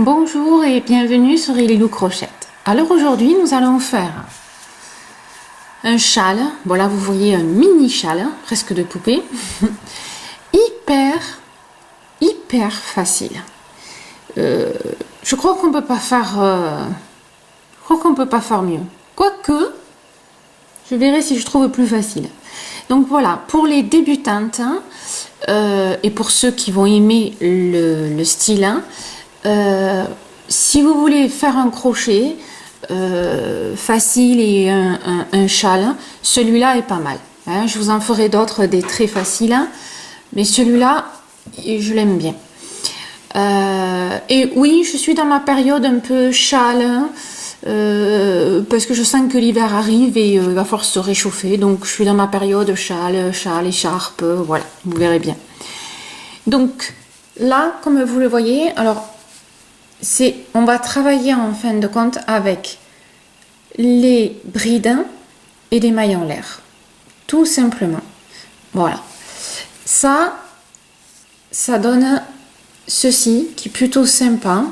Bonjour et bienvenue sur Lilou Crochette. Alors aujourd'hui nous allons faire un châle. Bon là vous voyez un mini châle, presque de poupée. hyper facile. Je crois qu'on peut pas faire mieux. Quoique, je verrai si je trouve plus facile. Donc voilà, pour les débutantes et pour ceux qui vont aimer le style, si vous voulez faire un crochet facile et un châle, celui-là est pas mal. Hein. Je vous en ferai d'autres des très faciles, mais celui-là, je l'aime bien. Et oui, je suis dans ma période un peu châle, parce que je sens que l'hiver arrive et il va falloir se réchauffer. Donc je suis dans ma période châle, écharpe, voilà, vous verrez bien. Donc là, comme vous le voyez, alors on va travailler en fin de compte avec les brides et les mailles en l'air, tout simplement. Voilà, ça donne ceci qui est plutôt sympa.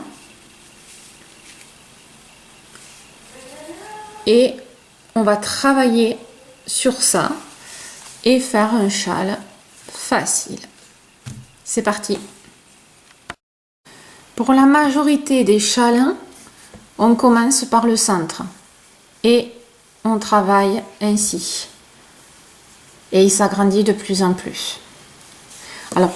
Et on va travailler sur ça et faire un châle facile. C'est parti. Pour la majorité des châles, on commence par le centre et on travaille ainsi. Et il s'agrandit de plus en plus. Alors,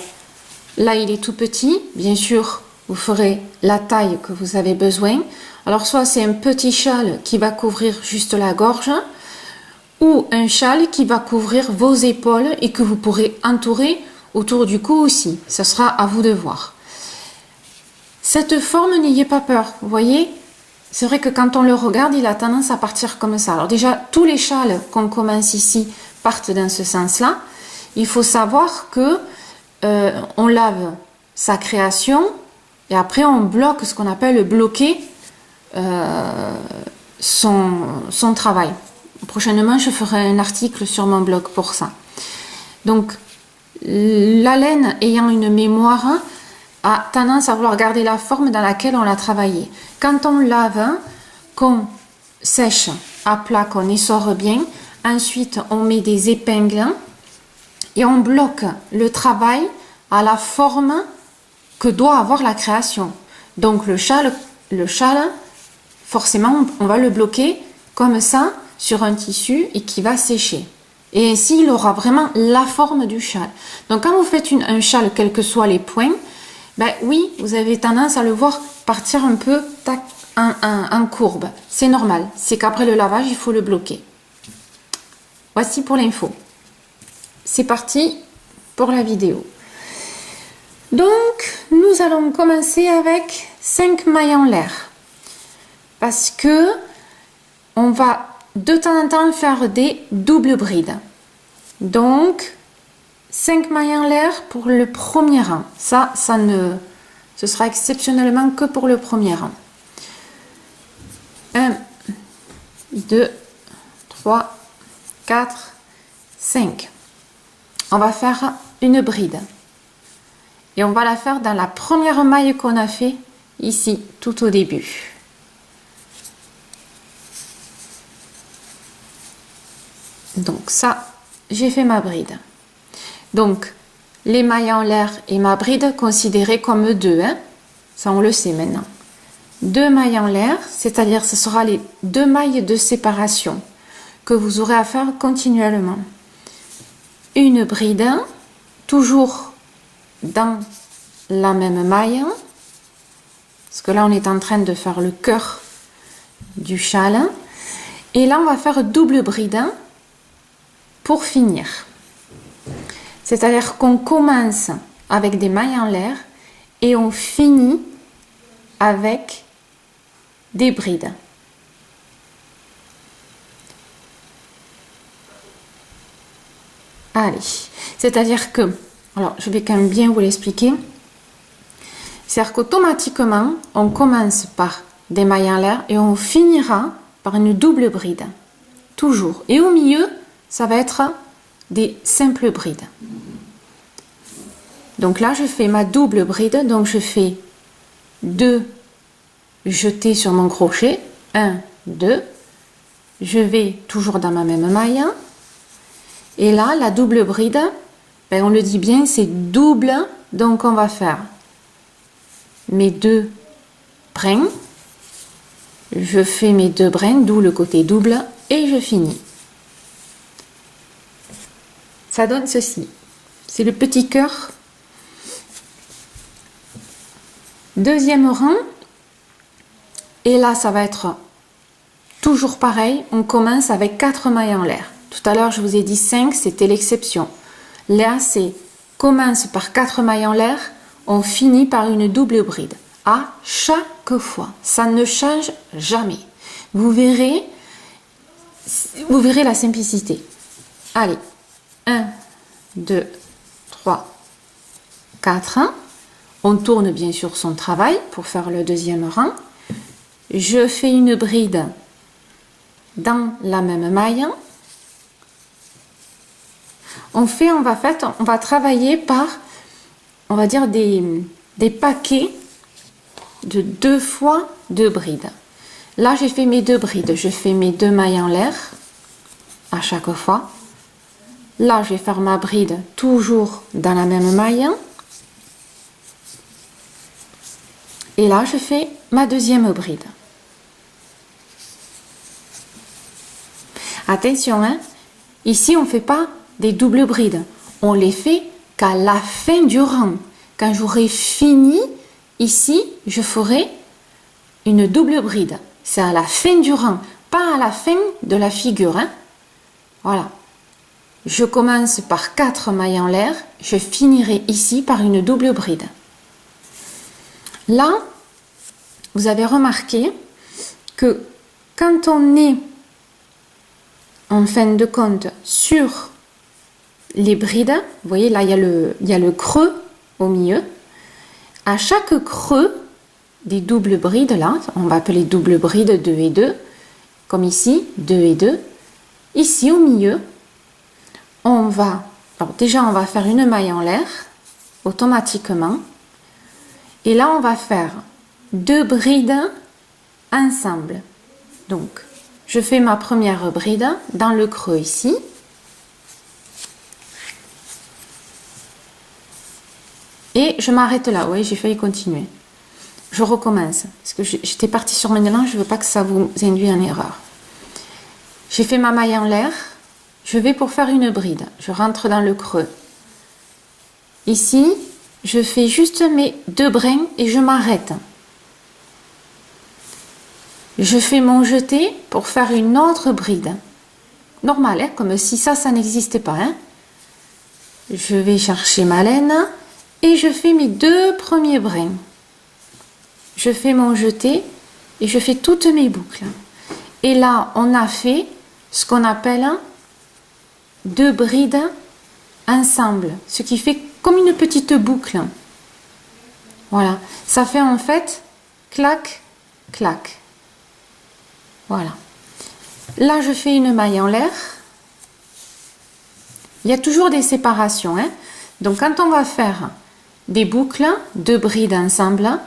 là il est tout petit, bien sûr, vous ferez la taille que vous avez besoin. Alors soit c'est un petit châle qui va couvrir juste la gorge, ou un châle qui va couvrir vos épaules et que vous pourrez entourer autour du cou aussi. Ce sera à vous de voir. Cette forme, n'ayez pas peur, vous voyez, c'est vrai que quand on le regarde, il a tendance à partir comme ça. Alors déjà, tous les châles qu'on commence ici partent dans ce sens-là. Il faut savoir que on lave sa création et après on bloque, ce qu'on appelle bloquer son travail. Prochainement, je ferai un article sur mon blog pour ça. Donc, la laine ayant une mémoire a tendance à vouloir garder la forme dans laquelle on l'a travaillé. Quand on lave, qu'on sèche à plat, qu'on essore bien, ensuite on met des épingles et on bloque le travail à la forme que doit avoir la création. Donc le châle, forcément, on va le bloquer comme ça sur un tissu et qui va sécher. Et ainsi, il aura vraiment la forme du châle. Donc quand vous faites un châle, quels que soient les points, ben oui, vous avez tendance à le voir partir un peu en courbe. C'est normal. C'est qu'après le lavage, il faut le bloquer. Voici pour l'info. C'est parti pour la vidéo. Donc, nous allons commencer avec 5 mailles en l'air. Parce que on va de temps en temps faire des doubles brides. Donc, 5 mailles en l'air pour le premier rang. Ce sera exceptionnellement que pour le premier rang. 1, 2, 3, 4, 5. On va faire une bride. Et on va la faire dans la première maille qu'on a fait ici, tout au début. Donc ça, j'ai fait ma bride. Donc, les mailles en l'air et ma bride considérées comme deux. Hein? Ça, on le sait maintenant. 2 mailles en l'air, c'est-à-dire ce sera les 2 mailles de séparation que vous aurez à faire continuellement. Une bride, toujours dans la même maille, parce que là, on est en train de faire le cœur du châle. Et là, on va faire double bride pour finir. C'est-à-dire qu'on commence avec des mailles en l'air et on finit avec des brides. Allez, c'est-à-dire que, alors je vais quand même bien vous l'expliquer, c'est-à-dire qu'automatiquement, on commence par des mailles en l'air et on finira par une double bride, toujours. Et au milieu, ça va être des simples brides. Donc là, je fais ma double bride, donc je fais 2 jeter sur mon crochet, 1, 2, je vais toujours dans ma même maille, et là, la double bride, ben, on le dit bien, c'est double, donc on va faire mes 2 brins, je fais mes 2 brins, d'où le côté double, et je finis. Ça donne ceci, c'est le petit cœur. Deuxième rang, et là ça va être toujours pareil, on commence avec 4 mailles en l'air. Tout à l'heure je vous ai dit 5, c'était l'exception. Là c'est commence par 4 mailles en l'air, on finit par une double bride. À chaque fois, ça ne change jamais. Vous verrez la simplicité. Allez, 1, 2, 3, 4. On tourne bien sûr son travail pour faire le deuxième rang. Je fais une bride dans la même maille. On va travailler par, on va dire, des paquets de 2 fois 2 brides. Là, j'ai fait mes 2 brides. Je fais mes 2 mailles en l'air à chaque fois. Là, je vais faire ma bride toujours dans la même maille. Et là, je fais ma deuxième bride. Attention, hein, ici, on ne fait pas des doubles brides. On les fait qu'à la fin du rang. Quand j'aurai fini, ici, je ferai une double bride. C'est à la fin du rang, pas à la fin de la figure. Hein. Voilà. Je commence par 4 mailles en l'air. Je finirai ici par une double bride. Là, vous avez remarqué que quand on est en fin de compte sur les brides, vous voyez là il y a le creux au milieu. À chaque creux des doubles brides là, on va appeler double bride 2 et 2, comme ici, 2 et 2. Ici au milieu, on va faire une maille en l'air automatiquement. Et là, on va faire 2 brides ensemble. Donc, je fais ma première bride dans le creux ici. Et je m'arrête là. Oui, j'ai failli continuer. Je recommence. Parce que j'étais partie sur mon élan, je ne veux pas que ça vous induise en erreur. J'ai fait ma maille en l'air. Je vais pour faire une bride. Je rentre dans le creux. Ici, je fais juste mes 2 brins et je m'arrête. Je fais mon jeté pour faire une autre bride. Normal, hein, comme si ça n'existait pas. Hein. Je vais chercher ma laine et je fais mes 2 premiers brins. Je fais mon jeté et je fais toutes mes boucles. Et là, on a fait ce qu'on appelle 2 brides ensemble, ce qui fait comme une petite boucle. Voilà, ça fait en fait clac, clac. Voilà. Là, je fais une maille en l'air. Il y a toujours des séparations. Hein. Donc, quand on va faire des boucles, 2 brides ensemble,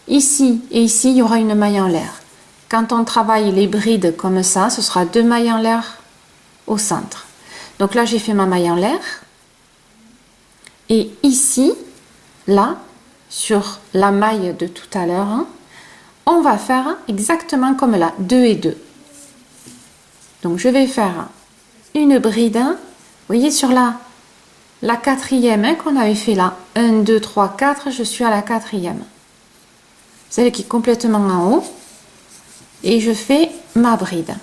ici et ici, il y aura une maille en l'air. Quand on travaille les brides comme ça, ce sera 2 mailles en l'air au centre. Donc là, j'ai fait ma maille en l'air. Et ici, là, sur la maille de tout à l'heure, hein, on va faire exactement comme là, 2 et 2. Donc je vais faire une bride, vous voyez sur la 4e hein, qu'on avait fait là, 1, 2, 3, 4, je suis à la 4e. Celle qui est complètement en haut, et je fais ma bride.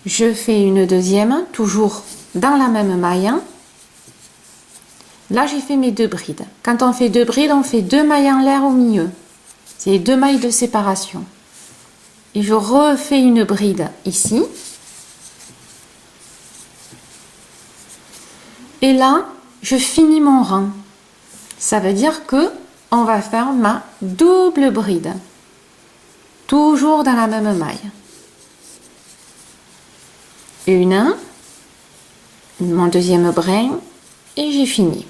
Je fais une deuxième, toujours dans la même maille. Là, j'ai fait mes 2 brides. Quand on fait 2 brides, on fait 2 mailles en l'air au milieu. C'est les 2 mailles de séparation. Et je refais une bride ici. Et là, je finis mon rang. Ça veut dire que on va faire ma double bride. Toujours dans la même maille. Mon deuxième brin, et j'ai fini.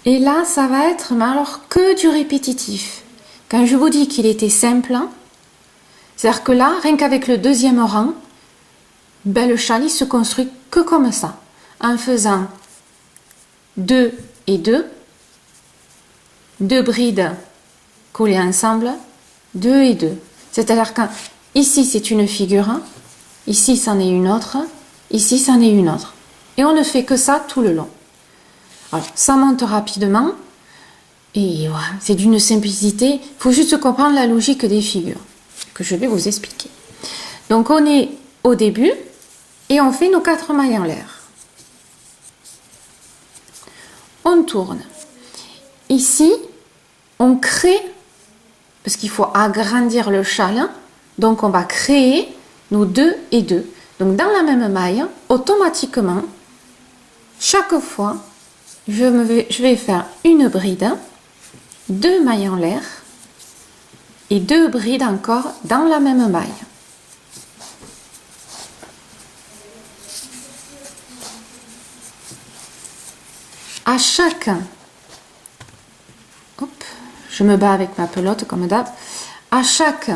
Et là, ça va être, mais alors, que du répétitif. Quand je vous dis qu'il était simple, hein, c'est-à-dire que là, rien qu'avec le deuxième rang, ben, le châle, il se construit que comme ça, en faisant 2 et 2, 2 brides collées ensemble, 2 et 2. C'est-à-dire que ici, c'est une figure, ici, c'en est une autre, ici, c'en est une autre. Et on ne fait que ça tout le long. Alors, ça monte rapidement, et voilà, c'est d'une simplicité. Il faut juste comprendre la logique des figures, que je vais vous expliquer. Donc, on est au début, et on fait nos 4 mailles en l'air. On tourne. Ici, on crée, parce qu'il faut agrandir le châle, donc on va créer nos 2 et 2. Donc dans la même maille, automatiquement, chaque fois, je vais faire une bride, 2 mailles en l'air, et 2 brides encore dans la même maille. À chaque, hop, je me bats avec ma pelote comme d'hab, à chaque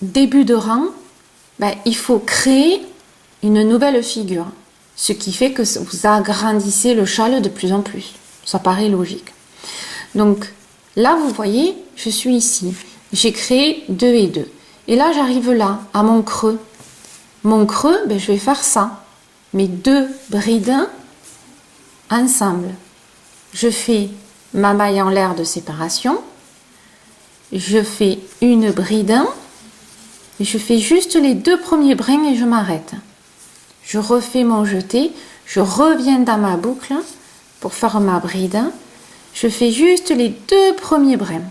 début de rang, ben, il faut créer une nouvelle figure, ce qui fait que vous agrandissez le châle de plus en plus. Ça paraît logique. Donc là, vous voyez, je suis ici, j'ai créé 2 et 2. Et là, j'arrive là, à mon creux. Mon creux, ben, je vais faire ça, mes 2 brides ensemble. Je fais ma maille en l'air de séparation, je fais une bride, et je fais juste les 2 premiers brins et je m'arrête. Je refais mon jeté, je reviens dans ma boucle pour faire ma bride, je fais juste les 2 premiers brins.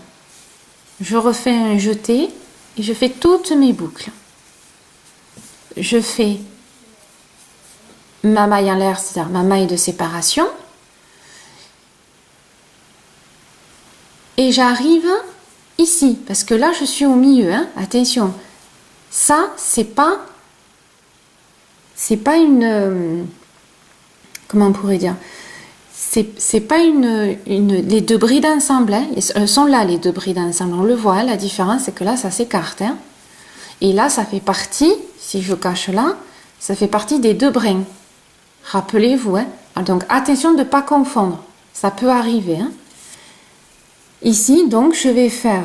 Je refais un jeté et je fais toutes mes boucles. Je fais ma maille en l'air, c'est-à-dire ma maille de séparation. Et j'arrive ici, parce que là, je suis au milieu. Hein. Attention, ça, c'est pas une... comment on pourrait dire? C'est pas les 2 brides ensemble. Hein. Elles sont là, les 2 brides ensemble. On le voit, hein, la différence, c'est que là, ça s'écarte. Hein. Et là, ça fait partie, si je cache là, ça fait partie des 2 brins. Rappelez-vous, hein. Donc attention de ne pas confondre, ça peut arriver. Hein. Ici, donc, je vais faire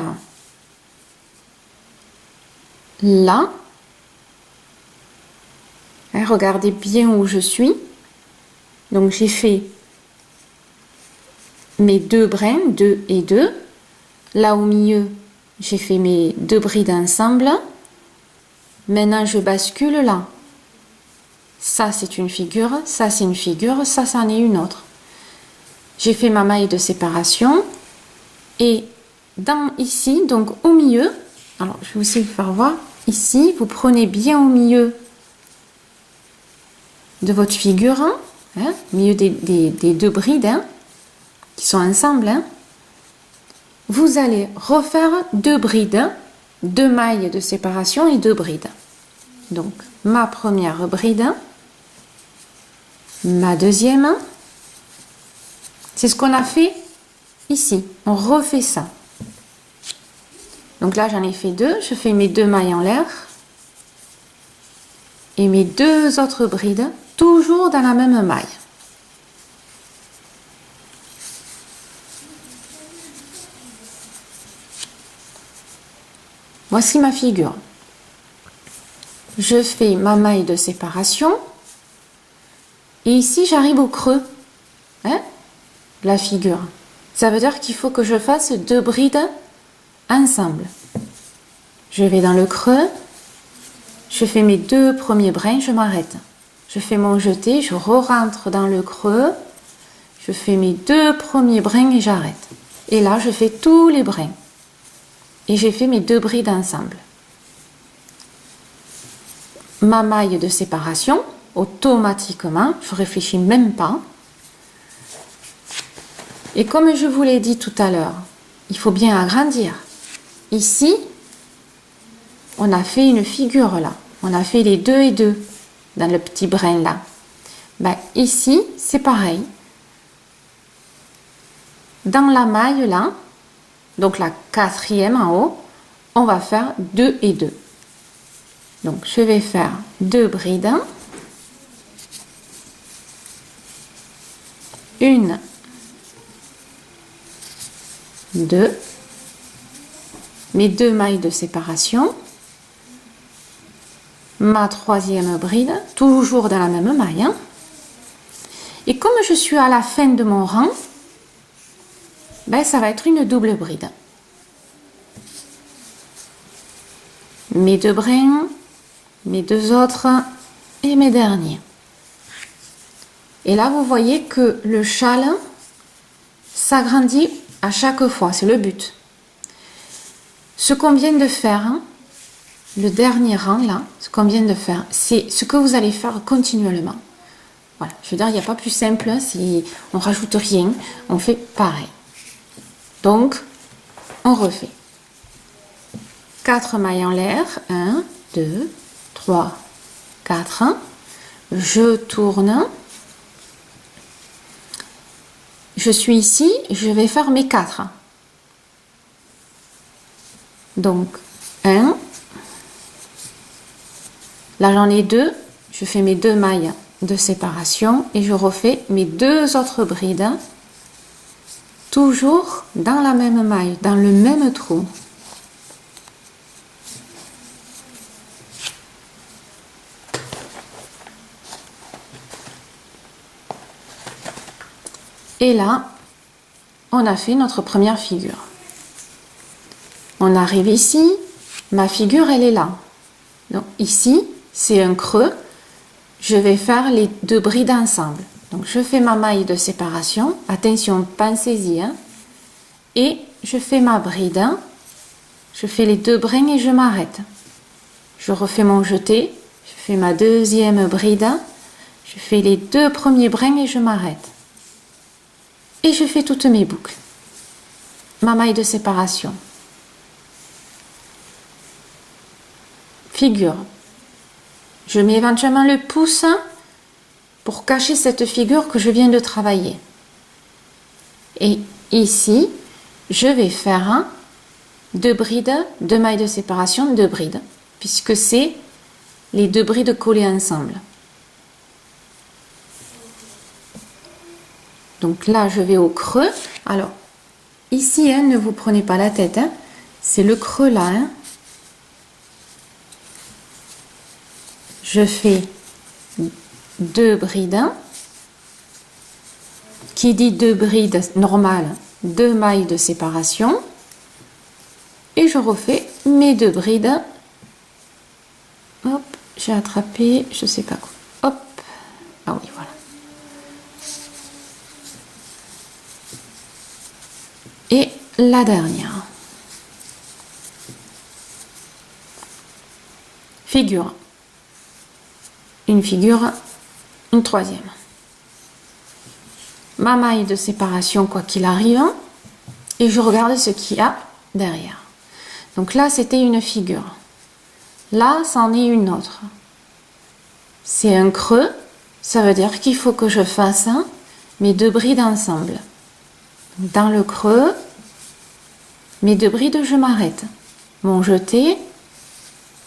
là. Hein, regardez bien où je suis. Donc j'ai fait mes 2 brins, 2 et 2. Là au milieu, j'ai fait mes 2 brides ensemble. Maintenant, je bascule là. Ça, c'est une figure, ça, c'est une figure, ça, c'en est une autre. J'ai fait ma maille de séparation. Et ici, donc au milieu, alors je vais aussi vous faire voir, ici, vous prenez bien au milieu de votre figure, hein, au milieu des 2 brides, hein, qui sont ensemble, hein, vous allez refaire 2 brides, 2 mailles de séparation et 2 brides. Donc, ma première bride, ma deuxième, c'est ce qu'on a fait ici. On refait ça. Donc là, j'en ai fait 2. Je fais mes 2 mailles en l'air et mes 2 autres brides, toujours dans la même maille. Voici ma figure. Je fais ma maille de séparation et ici j'arrive au creux, hein, la figure. Ça veut dire qu'il faut que je fasse 2 brides ensemble. Je vais dans le creux, je fais mes 2 premiers brins, je m'arrête. Je fais mon jeté, je re-rentre dans le creux, je fais mes 2 premiers brins et j'arrête. Et là, je fais tous les brins. Et j'ai fait mes 2 brides ensemble. Ma maille de séparation, automatiquement, je réfléchis même pas. Et comme je vous l'ai dit tout à l'heure, il faut bien agrandir. Ici, on a fait une figure là. On a fait les 2 et 2 dans le petit brin là. Ben, ici, c'est pareil. dans la maille là, donc la quatrième en haut, on va faire 2 et 2. Donc je vais faire 2 brides, 1, 2, mes 2 mailles de séparation, ma troisième bride, toujours dans la même maille, hein. Et comme je suis à la fin de mon rang, ben, ça va être une double bride. Mes 2 brins, mes 2 autres et mes derniers. Et là, vous voyez que le châle s'agrandit à chaque fois, c'est le but. Ce qu'on vient de faire, hein, le dernier rang là, ce qu'on vient de faire, c'est ce que vous allez faire continuellement. Voilà, je veux dire, il n'y a pas plus simple, si on rajoute rien, on fait pareil. Donc, on refait. 4 mailles en l'air, 1, 2, 3, 4. Je tourne. Je suis ici, je vais faire mes 4. Donc, 1. Là, j'en ai 2. Je fais mes 2 mailles de séparation et je refais mes 2 autres brides. Toujours dans la même maille, dans le même trou. Et là, on a fait notre première figure. On arrive ici, ma figure, elle est là. Donc ici, c'est un creux. Je vais faire les 2 brides ensemble. Donc je fais ma maille de séparation. Attention, pensez-y, hein. Et je fais ma bride. Je fais les 2 brins et je m'arrête. Je refais mon jeté. Je fais ma deuxième bride. Je fais les 2 premiers brins et je m'arrête. Et je fais toutes mes boucles. Ma maille de séparation. Figure. Je mets éventuellement le pouce pour cacher cette figure que je viens de travailler. Et ici, je vais faire 2 brides, 2 mailles de séparation, 2 brides, puisque c'est les 2 brides collées ensemble. Donc là, je vais au creux. Alors, ici, hein, ne vous prenez pas la tête. Hein, c'est le creux là. Hein. Je fais 2 brides. Qui dit 2 brides normales, 2 mailles de séparation. Et je refais mes 2 brides. Hop, j'ai attrapé, je sais pas quoi. Hop, ah oui, voilà. Et la dernière. Figure. Une figure, une troisième. Ma maille de séparation, quoi qu'il arrive, et je regarde ce qu'il y a derrière. Donc là, c'était une figure. Là, c'en est une autre. C'est un creux, ça veut dire qu'il faut que je fasse mes 2 brides ensemble. Dans le creux, mes 2 brides, je m'arrête. Mon jeté,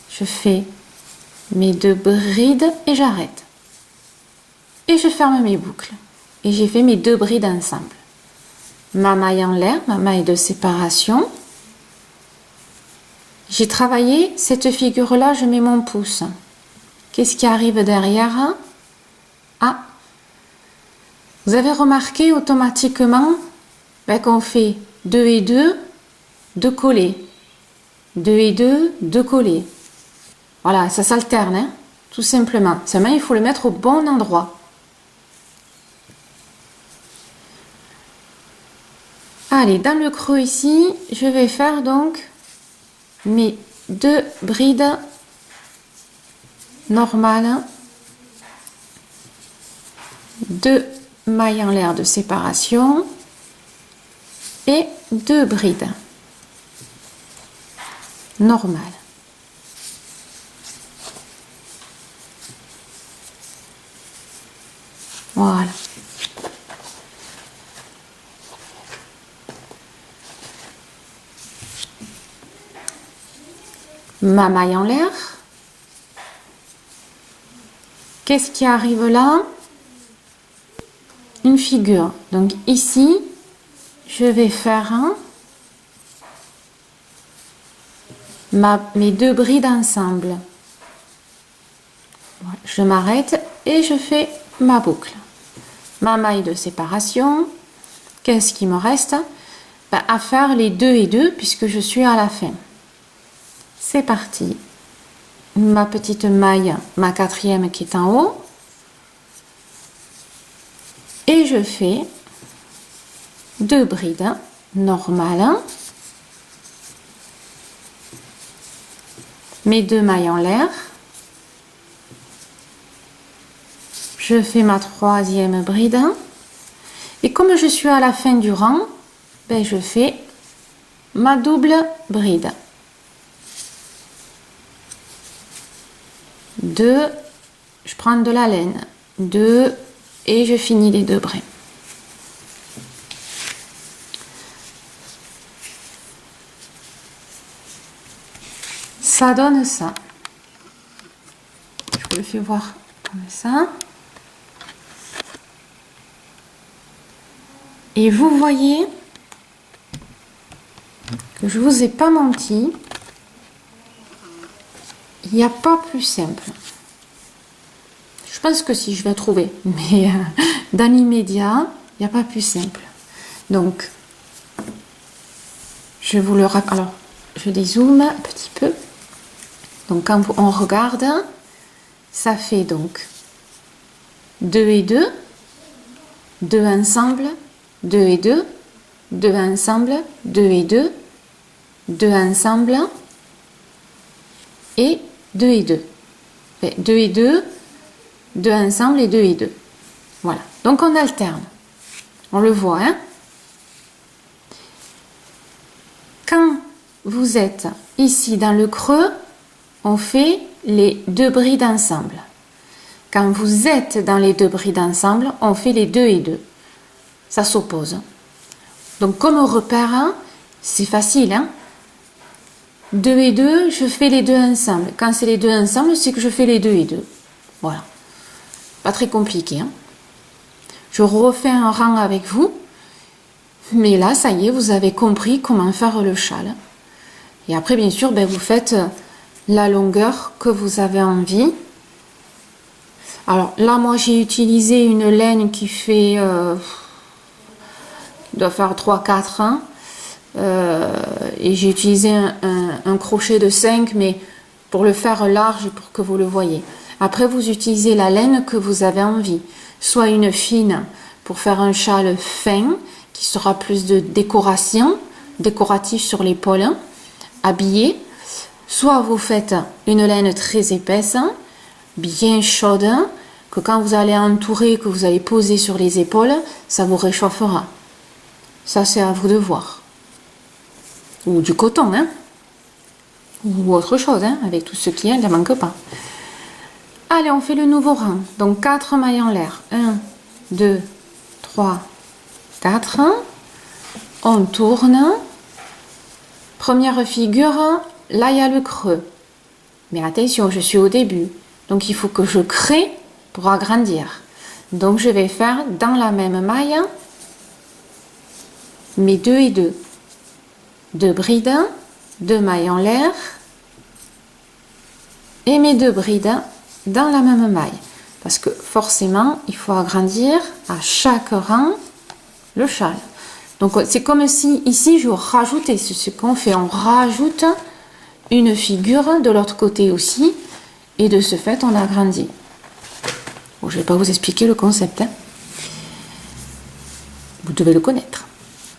je fais mes 2 brides et j'arrête. Et je ferme mes boucles. Et j'ai fait mes 2 brides ensemble. Ma maille en l'air, ma maille de séparation. J'ai travaillé cette figure-là, je mets mon pouce. Qu'est-ce qui arrive derrière? Ah, vous avez remarqué automatiquement qu'on fait 2 et 2, 2 collés. 2 et 2, 2 collés. Voilà, ça s'alterne, hein, tout simplement. Seulement, il faut le mettre au bon endroit. Allez, dans le creux ici, je vais faire donc mes 2 brides normales, 2 mailles en l'air de séparation et 2 brides normales. Voilà. ma maille en l'air. Qu'est-ce qui arrive là? Une figure. Donc ici, je vais faire mes deux brides ensemble. Voilà, je m'arrête et je fais ma boucle. Ma maille de séparation. Qu'est-ce qui me reste? À faire les 2 et 2 puisque je suis à la fin. C'est parti. Ma petite maille, ma 4e qui est en haut. Et je fais 2 brides normales. Mes 2 mailles en l'air. Je fais ma 3e bride. Et comme je suis à la fin du rang, je fais ma double bride. 2, je prends de la laine, 2 et je finis les 2 brins. Ça donne ça. Je vous le fais voir comme ça. Et vous voyez que je vous ai pas menti. Il n'y a pas plus simple. Je pense que si je vais trouver, mais dans l'immédiat, il n'y a pas plus simple. Donc, je vous le rappelle. Alors, je dézoome un petit peu. Donc, quand on regarde, ça fait donc 2 et 2, 2 ensemble, 2 et 2, 2 ensemble, 2 et 2, 2 ensemble, et 2 et 2. 2 et 2, 2 ensemble et 2 et 2. Voilà. Donc on alterne. On le voit, hein? Quand vous êtes ici dans le creux, on fait les 2 brides ensemble. Quand vous êtes dans les 2 brides ensemble, on fait les 2 et 2. Ça s'oppose. Donc comme repère, c'est facile, hein? 2 et 2, je fais les 2 ensemble. Quand c'est les 2 ensemble, c'est que je fais les 2 et 2. Voilà. Pas très compliqué. Hein? Je refais un rang avec vous. Mais là, ça y est, vous avez compris comment faire le châle. Et après, bien sûr, vous faites la longueur que vous avez envie. Alors là, moi, j'ai utilisé une laine qui fait... doit faire 3-4 ans. Et j'ai utilisé un crochet de 5, mais pour le faire large, pour que vous le voyez. Après, vous utilisez la laine que vous avez envie. Soit une fine pour faire un châle fin, qui sera plus de décoration, décoratif sur l'épaule, habillé. Soit vous faites une laine très épaisse, bien chaude, que quand vous allez entourer, que vous allez poser sur les épaules, ça vous réchauffera. Ça, c'est à vous de voir. Ou du coton, hein, ou autre chose, hein, avec tout ce qui est, ne manque pas. Allez, on fait le nouveau rang. Donc 4 mailles en l'air. 1, 2, 3, 4. On tourne. Première figure, là il y a le creux. Mais attention, je suis au début. Donc il faut que je crée pour agrandir. Donc je vais faire dans la même maille mes 2 et 2. 2 brides, 2 mailles en l'air et mes 2 brides dans la même maille. Parce que forcément, il faut agrandir à chaque rang le châle. Donc c'est comme si ici je rajoutais, c'est ce qu'on fait, on rajoute une figure de l'autre côté aussi et de ce fait on agrandit. Bon, je ne vais pas vous expliquer le concept, hein. Vous devez le connaître.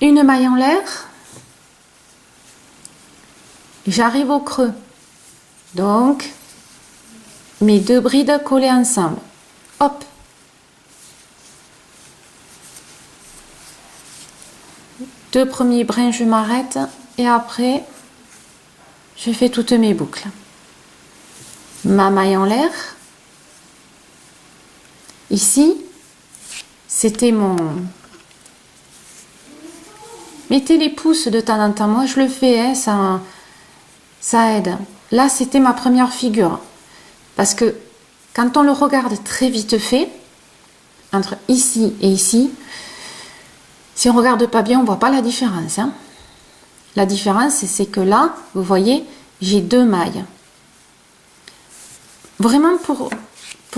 Une maille en l'air. J'arrive au creux, donc mes 2 brides collées ensemble, hop, deux premiers brins, je m'arrête et après je fais toutes mes boucles. Ma maille en l'air, ici c'était mon... Mettez les pouces de temps en temps, moi je le fais, hein, ça aide. là c'était ma première figure. Parce que quand on le regarde très vite fait, entre ici et ici, si on ne regarde pas bien, on ne voit pas la différence. Hein. La différence, c'est que là, vous voyez, j'ai 2 mailles. Vraiment pour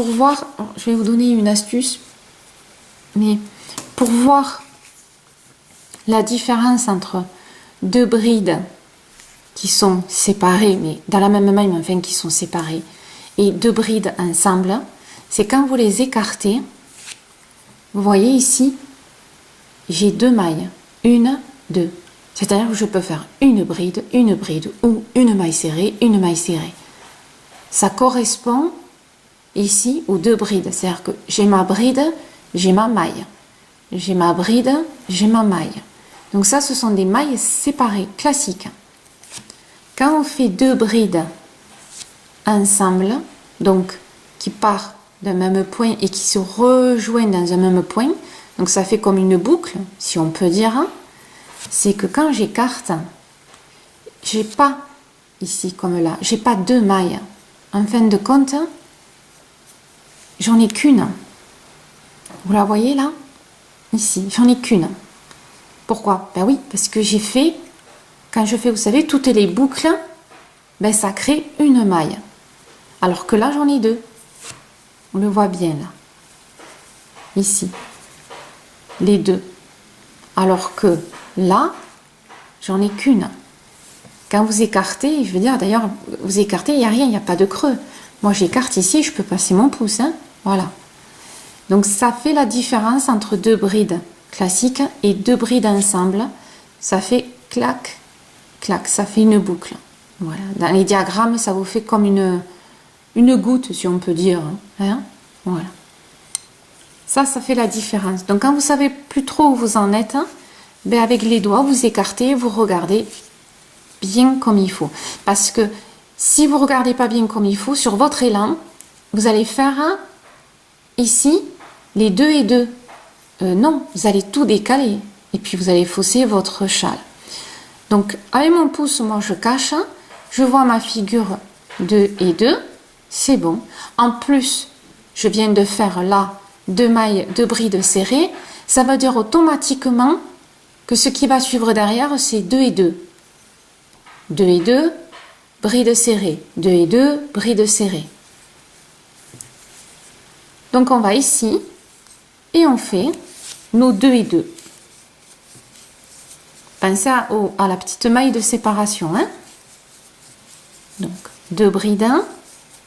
voir, je vais vous donner une astuce, mais pour voir la différence entre 2 brides qui sont séparées, mais dans la même maille, mais enfin qui sont séparées, et 2 brides ensemble, c'est quand vous les écartez, vous voyez ici, j'ai 2 mailles, 1, 2. C'est-à-dire que je peux faire une bride ou une maille serrée, une maille serrée. Ça correspond ici aux 2 brides. C'est-à-dire que j'ai ma bride, j'ai ma maille. J'ai ma bride, j'ai ma maille. Donc ça, ce sont des mailles séparées, classiques. Quand on fait 2 brides ensemble, donc qui partent d'un même point et qui se rejoignent dans un même point, donc ça fait comme une boucle, si on peut dire, c'est que quand j'écarte, j'ai pas ici comme là, j'ai pas 2 mailles. En fin de compte, j'en ai qu'une. Vous la voyez là? Ici, j'en ai qu'une. Pourquoi? Ben oui, parce que j'ai fait, quand je fais, vous savez, toutes les boucles, ben ça crée une maille. Alors que là, j'en ai 2. On le voit bien là. Ici. Les 2. Alors que là, j'en ai qu'une. Quand vous écartez, je veux dire, d'ailleurs, vous écartez, il n'y a rien, il n'y a pas de creux. Moi, j'écarte ici, je peux passer mon pouce. Hein, voilà. Donc, ça fait la différence entre 2 brides classiques et 2 brides ensemble. Ça fait clac, clac, ça fait une boucle. Voilà. Dans les diagrammes, ça vous fait comme une goutte, si on peut dire. Hein, voilà. Ça fait la différence. Donc, quand vous savez plus trop où vous en êtes, ben avec les doigts, vous écartez, vous regardez bien comme il faut. Parce que si vous ne regardez pas bien comme il faut, sur votre élan, vous allez faire ici les 2 et 2. Non, vous allez tout décaler. Et puis, vous allez fausser votre châle. Donc, avec mon pouce, moi, je cache. Je vois ma figure 2 et 2. C'est bon. En plus, je viens de faire là 2 mailles, 2 brides serrées. Ça veut dire automatiquement que ce qui va suivre derrière, c'est 2 et 2. 2 et 2, bride serrée. 2 et 2, bride serrée. Donc on va ici et on fait nos 2 et 2. Pensez à la petite maille de séparation. Hein. Donc 2 brides,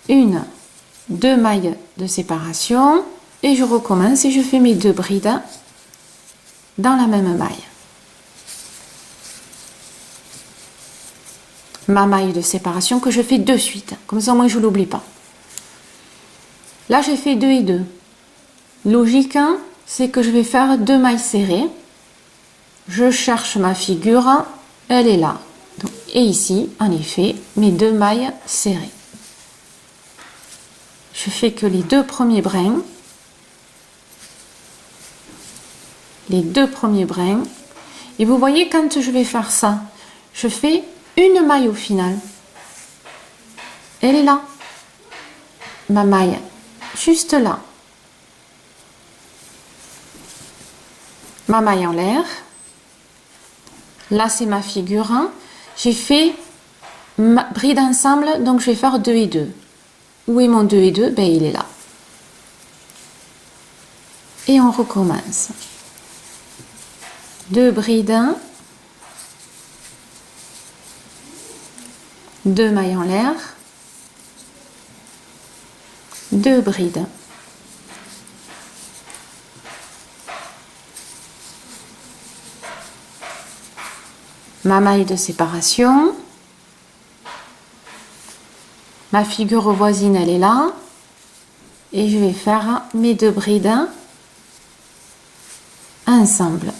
1, 2 mailles de séparation. Et je recommence et je fais mes 2 brides dans la même maille. Ma maille de séparation que je fais de suite. Comme ça, moi, je ne l'oublie pas. Là, j'ai fait 2 et 2. Logique, hein, c'est que je vais faire 2 mailles serrées. Je cherche ma figure. Elle est là. Donc, et ici, en effet, mes 2 mailles serrées. Je fais que les 2 premiers brins. Les 2 premiers brins. Et vous voyez, quand je vais faire ça, je fais une maille au final. Elle est là. Ma maille, juste là. Ma maille en l'air. Là, c'est ma figure 1. J'ai fait ma bride ensemble, donc je vais faire 2 et 2. Où est mon 2 et 2? Ben, il est là. Et on recommence. 2 brides, 2 mailles en l'air, 2 brides. Ma maille de séparation. Ma figure voisine, elle est là. Et je vais faire mes 2 brides ensemble.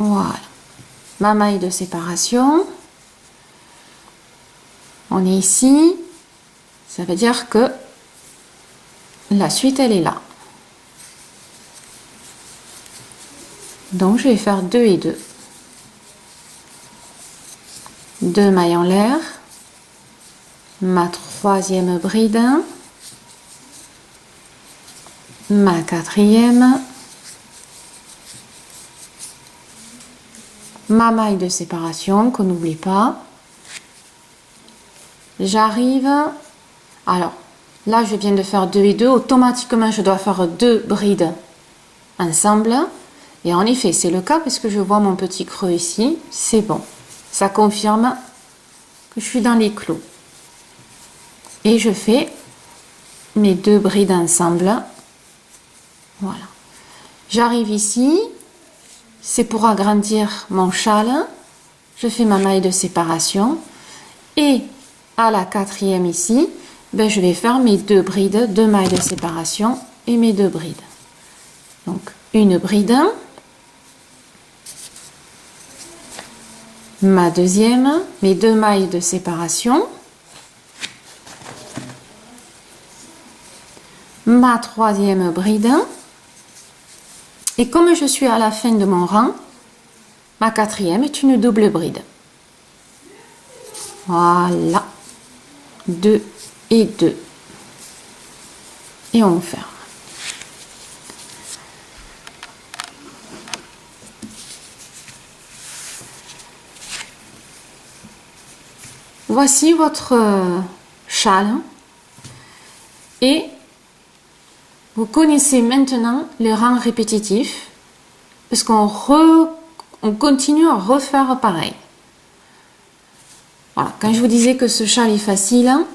Voilà. Ma maille de séparation. On est ici. Ça veut dire que la suite, elle est là. Donc, je vais faire 2 et 2. 2 mailles en l'air, ma 3e bride, ma 4e, ma maille de séparation qu'on n'oublie pas. J'arrive, alors là je viens de faire 2 et 2, automatiquement je dois faire 2 brides ensemble, et en effet c'est le cas parce que je vois mon petit creux ici, c'est bon, ça confirme que je suis dans les clous. Et je fais mes 2 brides ensemble, voilà. J'arrive ici, c'est pour agrandir mon châle, je fais ma maille de séparation, et à la 4e ici, ben, je vais faire mes 2 brides, 2 mailles de séparation et mes 2 brides. Donc une bride, ma 2e, mes 2 mailles de séparation, ma 3e bride, et comme je suis à la fin de mon rang, ma 4e est une double bride. Voilà, 2 et 2, et on ferme. Voici votre châle, et vous connaissez maintenant les rangs répétitifs parce qu'on continue à refaire pareil. Voilà, quand je vous disais que ce châle est facile, hein,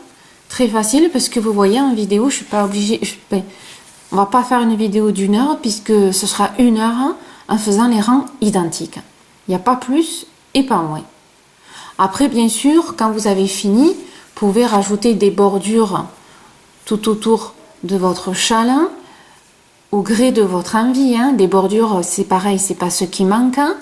très facile, parce que vous voyez en vidéo, je suis pas obligée, on va pas faire une vidéo d'1 heure puisque ce sera 1 heure en faisant les rangs identiques. Il n'y a pas plus et pas moins. Après, bien sûr, quand vous avez fini, vous pouvez rajouter des bordures tout autour de votre châle au gré de votre envie, hein. Des bordures, c'est pareil, c'est pas ce qui manque, hein,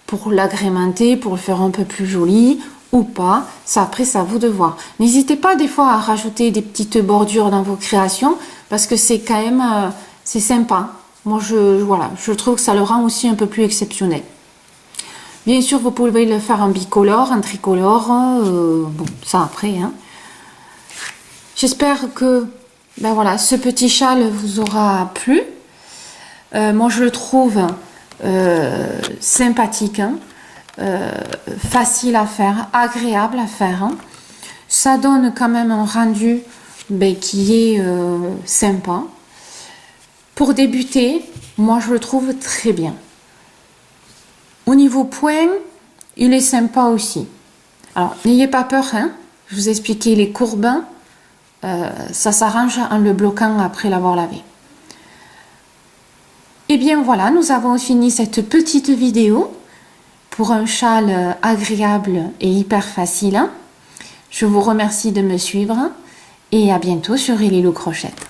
pour l'agrémenter, pour le faire un peu plus joli ou pas, ça après c'est à vous de voir. N'hésitez pas des fois à rajouter des petites bordures dans vos créations parce que c'est quand même c'est sympa. Moi voilà, je trouve que ça le rend aussi un peu plus exceptionnel. Bien sûr, vous pouvez le faire en bicolore, en tricolore, bon, ça après, hein. J'espère que ben voilà, ce petit châle vous aura plu. Moi, je le trouve sympathique, hein, facile à faire, agréable à faire, hein. Ça donne quand même un rendu ben, qui est sympa. Pour débuter, moi, je le trouve très bien. Au niveau point, il est sympa aussi. Alors, n'ayez pas peur, hein, je vous ai expliqué les courbes. Ça s'arrange en le bloquant après l'avoir lavé. Et bien voilà, nous avons fini cette petite vidéo pour un châle agréable et hyper facile. Je vous remercie de me suivre et à bientôt sur Lilou Crochette.